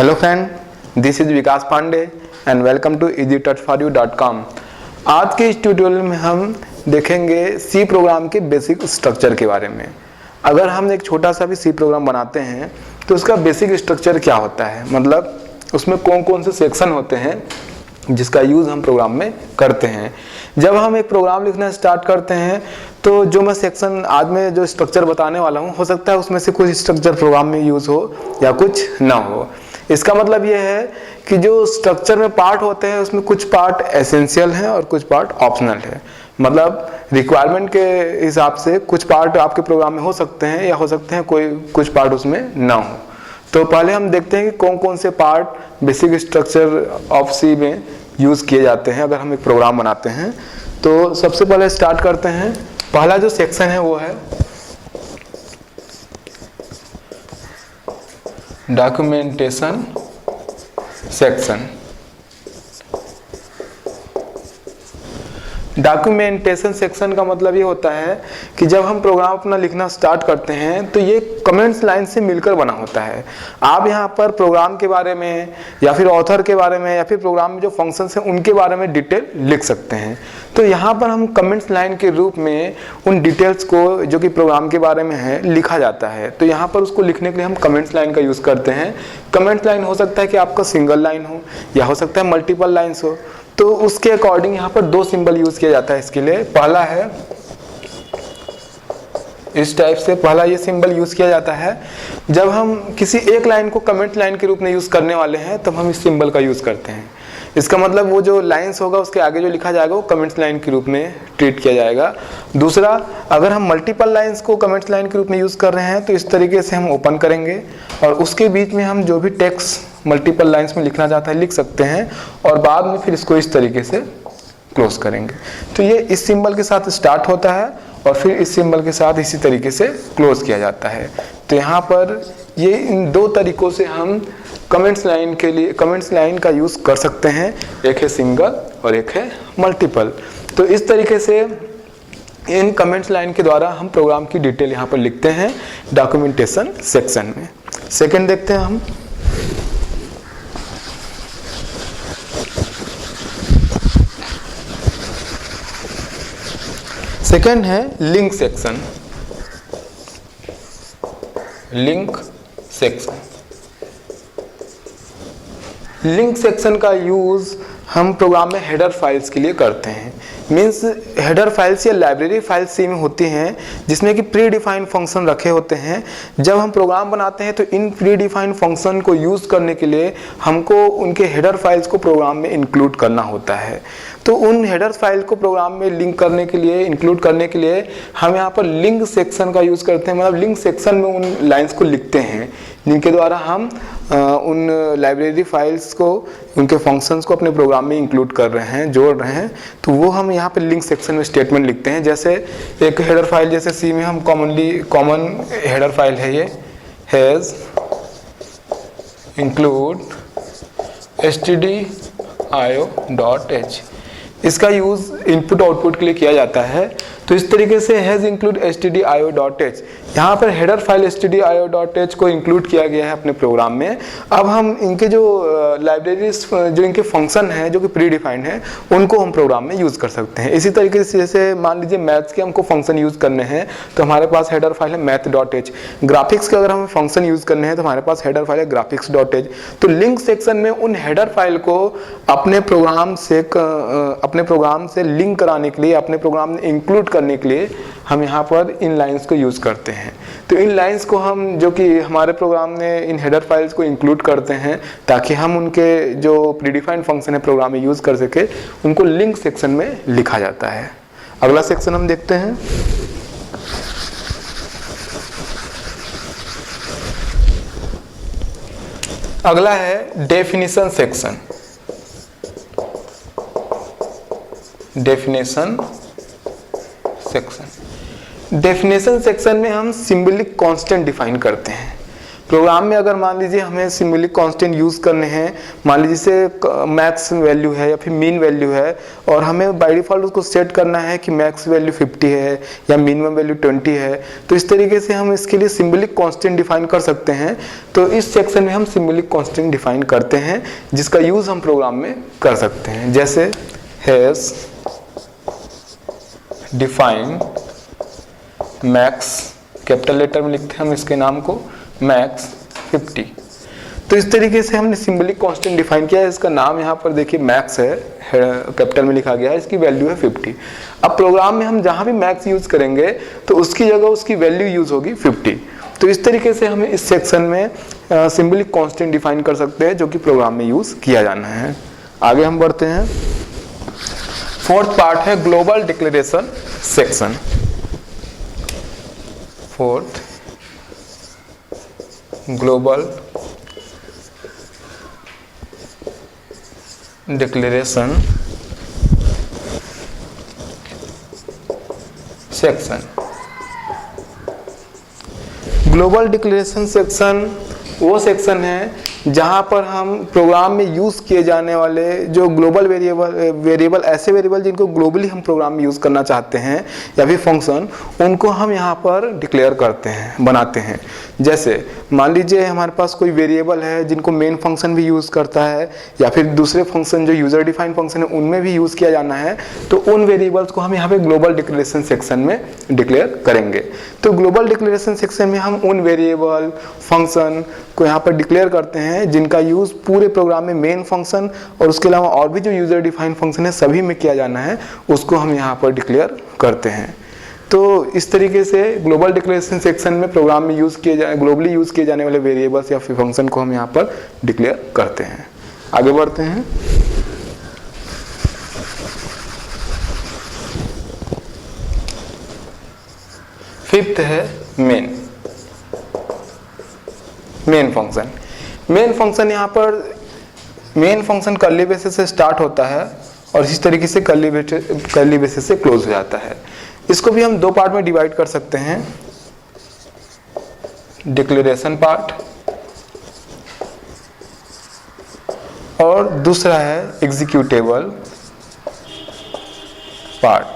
Hello friend, this is Vikas Pandey and welcome to easytouchforyou.com। आज के इस ट्यूटोरियल में हम देखेंगे सी प्रोग्राम के बेसिक स्ट्रक्चर के बारे में। अगर हम एक छोटा सा भी सी प्रोग्राम बनाते हैं तो उसका बेसिक स्ट्रक्चर क्या होता है, मतलब उसमें कौन कौन से सेक्शन होते हैं जिसका यूज़ हम प्रोग्राम में करते हैं। जब हम एक प्रोग्राम लिखना स्टार्ट करते हैं तो जो मैं सेक्शन आज में जो स्ट्रक्चर बताने वाला हूँ, हो सकता है उसमें से कुछ स्ट्रक्चर प्रोग्राम में यूज़ हो या कुछ ना हो। इसका मतलब ये है कि जो स्ट्रक्चर में पार्ट होते हैं उसमें कुछ पार्ट एसेंशियल हैं और कुछ पार्ट ऑप्शनल है। मतलब रिक्वायरमेंट के हिसाब से कुछ पार्ट आपके प्रोग्राम में हो सकते हैं या हो सकते हैं कुछ पार्ट उसमें ना हो। तो पहले हम देखते हैं कि कौन कौन से पार्ट बेसिक स्ट्रक्चर ऑफ सी में यूज़ किए जाते हैं अगर हम एक प्रोग्राम बनाते हैं। तो सबसे पहले स्टार्ट करते हैं। पहला जो सेक्शन है वो है डॉक्यूमेंटेशन सेक्शन। डॉक्यूमेंटेशन सेक्शन का मतलब ये होता है कि जब हम प्रोग्राम अपना लिखना स्टार्ट करते हैं तो ये कमेंट्स लाइन से मिलकर बना होता है। आप यहाँ पर प्रोग्राम के बारे में या फिर ऑथर के बारे में या फिर प्रोग्राम में जो फंक्शंस हैं उनके बारे में डिटेल लिख सकते हैं। तो यहाँ पर हम कमेंट्स लाइन के रूप में उन डिटेल्स को जो कि प्रोग्राम के बारे में है लिखा जाता है। तो यहाँ पर उसको लिखने के लिए हम कमेंट्स लाइन का यूज़ करते हैं। कमेंट्स लाइन हो सकता है कि आपका सिंगल लाइन हो या हो सकता है मल्टीपल लाइन्स हो। तो उसके अकॉर्डिंग यहाँ पर दो सिंबल यूज किया जाता है इसके लिए। पहला है इस टाइप से, पहला ये सिंबल यूज किया जाता है जब हम किसी एक लाइन को कमेंट लाइन के रूप में यूज करने वाले हैं तब हम इस सिंबल का यूज करते हैं। इसका मतलब वो जो लाइंस होगा उसके आगे जो लिखा जाएगा वो कमेंट्स लाइन के रूप में ट्रीट किया जाएगा। दूसरा, अगर हम मल्टीपल लाइंस को कमेंट्स लाइन के रूप में यूज कर रहे हैं तो इस तरीके से हम ओपन करेंगे और उसके बीच में हम जो भी टेक्स्ट मल्टीपल लाइंस में लिखना चाहता है लिख सकते हैं और बाद में फिर इसको इस तरीके से क्लोज करेंगे। तो ये इस सिंबल के साथ स्टार्ट होता है और फिर इस सिंबल के साथ इसी तरीके से क्लोज किया जाता है। तो यहाँ पर ये इन दो तरीकों से हम कमेंट्स लाइन के लिए कमेंट्स लाइन का यूज़ कर सकते हैं। एक है सिंगल और एक है मल्टीपल। तो इस तरीके से इन कमेंट्स लाइन के द्वारा हम प्रोग्राम की डिटेल यहाँ पर लिखते हैं डॉक्यूमेंटेशन सेक्शन में। सेकंड देखते हैं हम। सेकंड है link section. Link section, link section का यूज हम प्रोग्राम में हेडर फाइल्स के लिए करते हैं। मीन्स हेडर फाइल्स या लाइब्रेरी फाइल्स सी में होती हैं जिसमें कि प्री डिफाइंड फंक्शन रखे होते हैं। जब हम प्रोग्राम बनाते हैं तो इन प्री डिफाइंड फंक्शन को यूज़ करने के लिए हमको उनके हेडर फाइल्स को प्रोग्राम में इंक्लूड करना होता है। तो उन हेडर फाइल को प्रोग्राम में लिंक करने के लिए इंक्लूड करने के लिए हम यहाँ पर लिंक सेक्शन का यूज़ करते हैं। मतलब लिंक सेक्शन में उन लाइंस को लिखते हैं जिनके द्वारा हम उन लाइब्रेरी फाइल्स को, उनके फंक्शंस को अपने प्रोग्राम में इंक्लूड कर रहे हैं, जोड़ रहे हैं। तो वो हम यहाँ पे लिंक सेक्शन में स्टेटमेंट लिखते हैं। जैसे एक हेडर फाइल, जैसे सी में हम कॉमन हेडर फाइल है ये हैज़ इंक्लूड stdio.h। इसका यूज़ इनपुट आउटपुट के लिए किया जाता है। तो इस तरीके से हैज़ इंक्लूड stdio.h, यहाँ पर हेडर फाइल stdio.h को इंक्लूड किया गया है अपने प्रोग्राम में। अब हम इनके जो लाइब्रेरीज जो इनके फंक्शन हैं जो कि प्री डिफाइंड हैं उनको हम प्रोग्राम में यूज़ कर सकते हैं। इसी तरीके से जैसे मान लीजिए मैथ्स के हमको फंक्शन यूज़ करने हैं तो हमारे पास हेडर फाइल है math.h। ग्राफिक्स के अगर हमें फंक्शन यूज़ करने हैं तो हमारे पास हेडर फाइल है graphics.h। तो लिंक सेक्शन में उन हेडर फाइल को अपने प्रोग्राम से लिंक कराने के लिए, अपने प्रोग्राम में इंक्लूड करने के लिए हम यहाँ पर इन लाइंस को यूज़ करते हैं। तो इन लाइंस को हम जो कि हमारे प्रोग्राम में इन हेडर फाइल्स को इंक्लूड करते हैं ताकि हम उनके जो प्रीडिफाइंड फंक्शन है प्रोग्राम में यूज़ कर सके, उनको लिंक सेक्शन में लिखा जाता है। अगला सेक्शन हम देखते हैं। अगला है डेफिनेशन सेक्शन। डेफिनेशन सेक्शन में हम सिंबलिक कांस्टेंट डिफाइन करते हैं। प्रोग्राम में अगर मान लीजिए हमें सिंबॉलिक कांस्टेंट यूज़ करने हैं, मान लीजिए जैसे मैक्स वैल्यू है या फिर मीन वैल्यू है, और हमें बाय डिफ़ॉल्ट उसको सेट करना है कि मैक्स वैल्यू 50 है या मिनिमम वैल्यू 20 है, तो इस तरीके से हम इसके लिए सिंबॉलिक कांस्टेंट डिफाइन कर सकते हैं। तो इस सेक्शन में हम सिंबॉलिक कांस्टेंट डिफाइन करते हैं, जिसका यूज़ हम प्रोग्राम में कर सकते हैं। जैसे hash define max, capital letter में लिखते हैं हम इसके नाम को, मैक्स 50। तो इस तरीके से हमने सिंबॉलिक कांस्टेंट डिफाइन किया है। इसका नाम यहाँ पर देखिए मैक्स है, कैपिटल में लिखा गया है, इसकी वैल्यू है 50। अब प्रोग्राम में हम जहाँ भी मैक्स यूज़ करेंगे तो उसकी जगह उसकी वैल्यू यूज़ होगी 50। तो इस तरीके से हमें इस सेक्शन में सिंबॉलिक कांस्टेंट डिफाइन कर सकते हैं, जो कि प्रोग्राम में यूज़ किया जाना है। आगे हम बढ़ते हैं। फोर्थ पार्ट है global declaration section. Fourth global declaration section. Global declaration section वो सेक्शन है जहाँ पर हम प्रोग्राम में यूज़ किए जाने वाले जो ग्लोबल वेरिएबल ऐसे वेरिएबल जिनको ग्लोबली हम प्रोग्राम में यूज़ करना चाहते हैं या फिर फंक्शन, उनको हम यहाँ पर डिक्लेयर करते हैं, बनाते हैं। जैसे मान लीजिए हमारे पास कोई वेरिएबल है जिनको मेन फंक्शन भी यूज़ करता है या फिर दूसरे फंक्शन जो यूज़र डिफाइंड फंक्शन है उनमें भी यूज़ किया जाना है, तो उन वेरिएबल्स को हम यहाँ पे ग्लोबल डिक्लेरेशन सेक्शन में डिक्लेयर करेंगे। तो ग्लोबल डिक्लेरेशन सेक्शन में हम उन वेरिएबल फंक्शन को यहाँ पर डिक्लेयर करते हैं जिनका यूज़ पूरे प्रोग्राम में मेन फंक्शन और उसके अलावा और भी जो यूज़र डिफाइंड फंक्शन है सभी में किया जाना है, उसको हम यहाँ पर डिक्लेयर करते हैं। तो इस तरीके से ग्लोबल डिक्लेरेशन सेक्शन में प्रोग्राम में ग्लोबली यूज़ किए जाने वाले वेरिएबल्स या फिर फंक्शन को हम यहाँ पर डिक्लेयर करते हैं। आगे बढ़ते हैं। फिफ्थ है मेन फंक्शन। मेन फंक्शन यहाँ पर मेन फंक्शन कर्ली ब्रेसेस से स्टार्ट होता है और इसी तरीके से कर्ली ब्रेसेस से क्लोज हो जाता है। इसको भी हम दो पार्ट में डिवाइड कर सकते हैं, डिक्लेरेशन पार्ट और दूसरा है एग्जीक्यूटेबल पार्ट।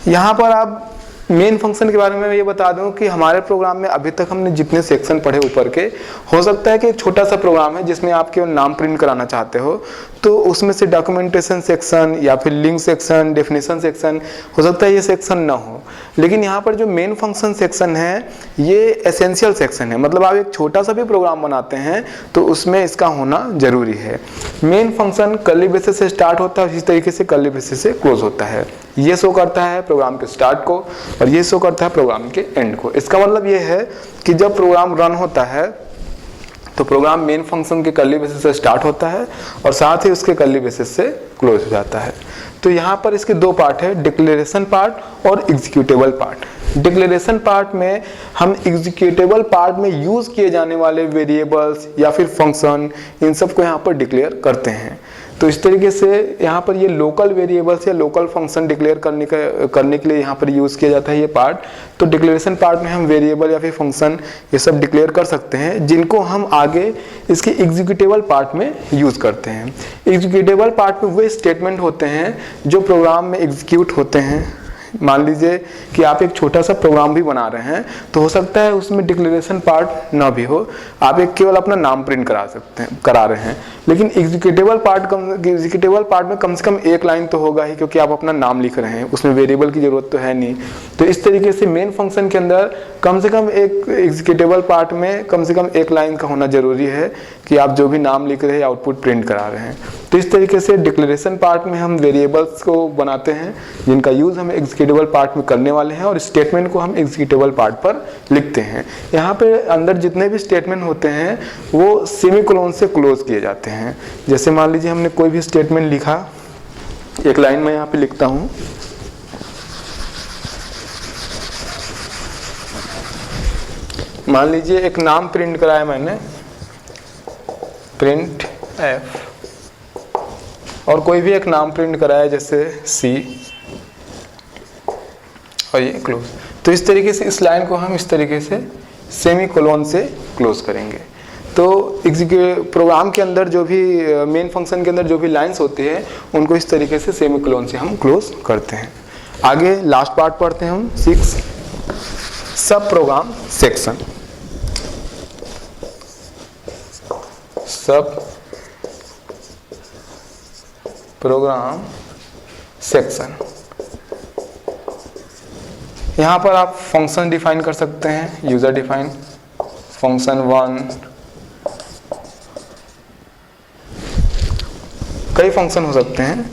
यहाँ पर आप मेन फंक्शन के बारे में ये बता दूं कि हमारे प्रोग्राम में अभी तक हमने जितने सेक्शन पढ़े ऊपर के, हो सकता है कि एक छोटा सा प्रोग्राम है जिसमें आप केवल नाम प्रिंट कराना चाहते हो, तो उसमें से डॉक्यूमेंटेशन सेक्शन या फिर लिंक सेक्शन, डेफिनेशन सेक्शन, हो सकता है ये सेक्शन ना हो। लेकिन यहाँ पर जो मेन फंक्शन सेक्शन है ये एसेंशियल सेक्शन है, मतलब आप एक छोटा सा भी प्रोग्राम बनाते हैं तो उसमें इसका होना जरूरी है। मेन फंक्शन कर्ली ब्रेसेस से स्टार्ट होता है, इसी तरीके से कर्ली ब्रेसेस से क्लोज होता है। ये शो करता है प्रोग्राम के स्टार्ट को और ये शो करता है प्रोग्राम के एंड को। इसका मतलब ये है कि जब प्रोग्राम रन होता है तो प्रोग्राम मेन फंक्शन के कर्ली ब्रेसेस से स्टार्ट होता है और साथ ही उसके कर्ली ब्रेसेस से क्लोज हो जाता है। तो यहाँ पर इसके दो पार्ट है, डिक्लेरेशन पार्ट और एग्जीक्यूटेबल पार्ट। डिक्लेरेशन पार्ट में हम एग्जीक्यूटेबल पार्ट में यूज किए जाने वाले वेरिएबल्स या फिर फंक्शन, इन सब को यहाँ पर डिक्लेयर करते हैं। तो इस तरीके से यहाँ पर ये लोकल वेरिएबल्स या लोकल फंक्शन डिक्लेयर करने के लिए यहाँ पर यूज़ किया जाता है ये पार्ट। तो डिक्लेरेशन पार्ट में हम वेरिएबल या फिर फंक्शन ये सब डिक्लेयर कर सकते हैं, जिनको हम आगे इसके एग्जीक्यूटेबल पार्ट में यूज़ करते हैं। एग्जीक्यूटेबल पार्ट में वे स्टेटमेंट होते हैं जो प्रोग्राम में एग्जीक्यूट होते हैं। मान लीजिए कि आप एक छोटा सा प्रोग्राम भी बना रहे हैं तो हो सकता है उसमें डिक्लेरेशन पार्ट ना भी हो, आप एक केवल अपना नाम प्रिंट करा रहे हैं, लेकिन एग्जीक्यूटेबल पार्ट में कम से कम एक लाइन तो होगा ही, क्योंकि आप अपना नाम लिख रहे हैं, उसमें वेरिएबल की जरूरत तो है नहीं। तो इस तरीके से मेन फंक्शन के अंदर कम से कम एक एग्जीक्यूटेबल पार्ट में कम से कम एक लाइन का होना जरूरी है कि आप जो भी नाम लिख रहे हैं आउटपुट प्रिंट करा रहे हैं। तो इस तरीके से डिक्लेरेशन पार्ट में हम वेरिएबल्स को बनाते हैं जिनका यूज हम एग्जीक्यूटेबल पार्ट में करने वाले हैं और स्टेटमेंट को हम एग्जीक्यूटेबल पार्ट पर लिखते हैं। यहाँ पे अंदर जितने भी स्टेटमेंट होते हैं वो सेमीकोलन से क्लोज किए जाते हैं। जैसे मान लीजिए हमने कोई भी स्टेटमेंट लिखा, एक लाइन में यहाँ पे लिखता हूँ, मान लीजिए एक नाम प्रिंट कराया मैंने, प्रिंट एफ, और कोई भी एक नाम प्रिंट कराया जैसे सी, और ये क्लोज। तो इस तरीके से इस लाइन को हम इस तरीके से सेमी कोलोन से क्लोज करेंगे। तो प्रोग्राम के अंदर जो भी मेन फंक्शन के अंदर जो भी लाइंस होती है उनको इस तरीके से सेमी कोलोन से हम क्लोज करते हैं। आगे लास्ट पार्ट पढ़ते हैं हम 6 सब प्रोग्राम सेक्शन। सब प्रोग्राम सेक्शन, यहाँ पर आप फंक्शन डिफाइन कर सकते हैं, यूजर डिफाइन फंक्शन 1, कई फंक्शन हो सकते हैं,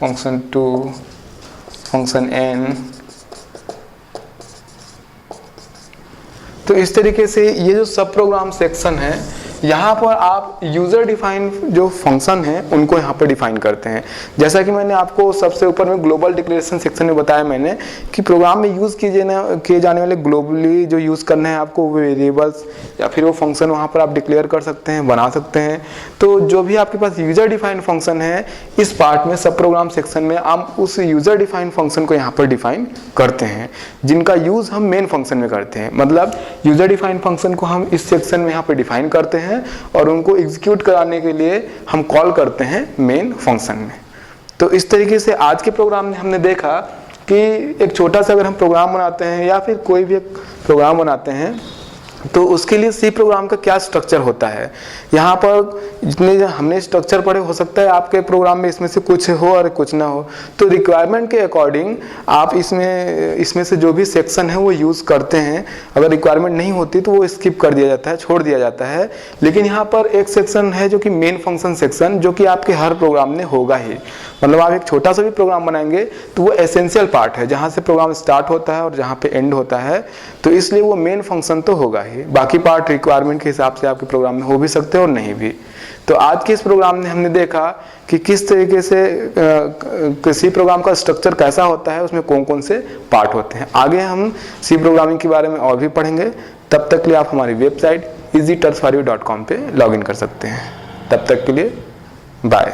फंक्शन 2, फंक्शन n। तो इस तरीके से ये जो सब प्रोग्राम सेक्शन है, यहाँ पर आप यूजर डिफाइन जो फंक्शन है उनको यहाँ पर डिफाइन करते हैं। जैसा कि मैंने आपको सबसे ऊपर में ग्लोबल डिक्लेरेशन सेक्शन में बताया मैंने कि प्रोग्राम में यूज किए जाने वाले ग्लोबली जो यूज करना है आपको वेरिएबल्स या फिर वो फंक्शन वहाँ पर आप डिक्लेयर कर सकते हैं, बना सकते हैं। तो जो भी आपके पास यूजर डिफाइन फंक्शन है, इस पार्ट में सब प्रोग्राम सेक्शन में आप उस यूजर डिफाइन फंक्शन को यहाँ पर डिफाइन करते हैं, जिनका यूज हम मेन फंक्शन में करते हैं। मतलब यूजर डिफाइन फंक्शन को हम इस सेक्शन में यहाँ पर डिफाइन करते हैं और उनको एग्जीक्यूट कराने के लिए हम कॉल करते हैं मेन फंक्शन में। तो इस तरीके से आज के प्रोग्राम में हमने देखा कि एक छोटा सा अगर हम प्रोग्राम बनाते हैं या फिर कोई भी एक प्रोग्राम बनाते हैं तो उसके लिए सी प्रोग्राम का क्या स्ट्रक्चर होता है। यहाँ पर जितने हमने स्ट्रक्चर पढ़े, हो सकता है आपके प्रोग्राम में इसमें से कुछ हो और कुछ ना हो। तो रिक्वायरमेंट के अकॉर्डिंग आप इसमें से जो भी सेक्शन है वो यूज़ करते हैं। अगर रिक्वायरमेंट नहीं होती तो वो स्किप कर दिया जाता है, छोड़ दिया जाता है। लेकिन यहाँ पर एक सेक्शन है जो कि मेन फंक्शन सेक्शन, जो कि आपके हर प्रोग्राम में होगा ही। मतलब आप एक छोटा सा भी प्रोग्राम बनाएंगे तो वो एसेंशियल पार्ट है, जहाँ से प्रोग्राम स्टार्ट होता है और जहाँ पे एंड होता है। तो इसलिए वो मेन फंक्शन तो होगा ही, बाकी पार्ट रिक्वायरमेंट के हिसाब से आपके प्रोग्राम में हो भी सकते हैं और नहीं भी। तो आज के इस प्रोग्राम में हमने देखा कि किस तरीके से किसी प्रोग्राम का स्ट्रक्चर कैसा होता है, उसमें कौन कौन से पार्ट होते हैं। आगे हम सी प्रोग्रामिंग के बारे में और भी पढ़ेंगे। तब तक के लिए आप हमारी वेबसाइट easytouchforyou.com पे लॉगिन कर सकते हैं। तब तक के लिए बाय।